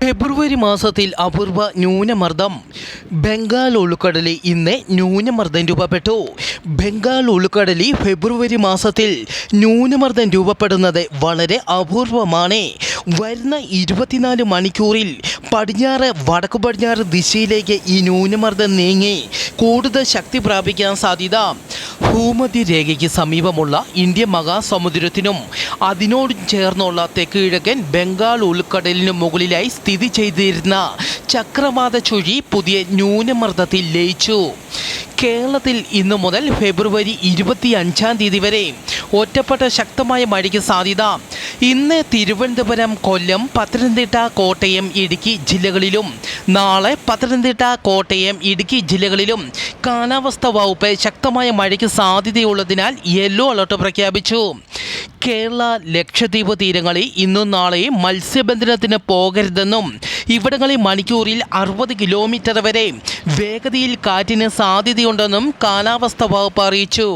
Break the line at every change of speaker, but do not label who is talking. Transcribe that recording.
ഫെബ്രുവരി മാസത്തിൽ അപൂർവ ന്യൂനമർദ്ദം ബംഗാൾ ഉൾക്കടലിൽ ഇന്ന് ന്യൂനമർദ്ദം രൂപപ്പെട്ടു. ബംഗാൾ ഉൾക്കടലിൽ ഫെബ്രുവരി മാസത്തിൽ ന്യൂനമർദ്ദം രൂപപ്പെടുന്നത് വളരെ അപൂർവമാണ്. വരുന്ന 24 മണിക്കൂറിൽ പടിഞ്ഞാറ് വടക്കു പടിഞ്ഞാറ് ദിശയിലേക്ക് ഈ ന്യൂനമർദ്ദം നീങ്ങി കൂടുതൽ ശക്തി പ്രാപിക്കാൻ സാധ്യത. ഭൂമധ്യരേഖയ്ക്ക് സമീപമുള്ള ഇന്ത്യൻ മഹാസമുദ്രത്തിനും അതിനോട് ചേർന്നുള്ള തെക്ക് കിഴക്കൻ ബംഗാൾ ഉൾക്കടലിനു മുകളിലായി സ്ഥിതി ചെയ്തിരുന്ന ചക്രവാത ചുഴി പുതിയ ന്യൂനമർദ്ദത്തിൽ ലയിച്ചു. കേരളത്തിൽ ഇന്നു മുതൽ ഫെബ്രുവരി 25-ാം തീയതി വരെ ഒറ്റപ്പെട്ട ശക്തമായ മഴയ്ക്ക് സാധ്യത. ഇന്ന് തിരുവനന്തപുരം, കൊല്ലം, പത്തനംതിട്ട, കോട്ടയം, ഇടുക്കി ജില്ലകളിലും നാളെ പത്തനംതിട്ട, കോട്ടയം, ഇടുക്കി ജില്ലകളിലും കാലാവസ്ഥാ വകുപ്പ് ശക്തമായ മഴയ്ക്ക് സാധ്യതയുള്ളതിനാൽ യെല്ലോ അലർട്ട് പ്രഖ്യാപിച്ചു. കേരള, ലക്ഷദ്വീപ് തീരങ്ങളിൽ ഇന്നും നാളെയും മത്സ്യബന്ധനത്തിന് പോകരുതെന്നും ഇവിടങ്ങളിൽ മണിക്കൂറിൽ 60 കിലോമീറ്റർ വരെ വേഗതയിൽ കാറ്റിന് സാധ്യതയുണ്ടെന്നും കാലാവസ്ഥാ വകുപ്പ് അറിയിച്ചു.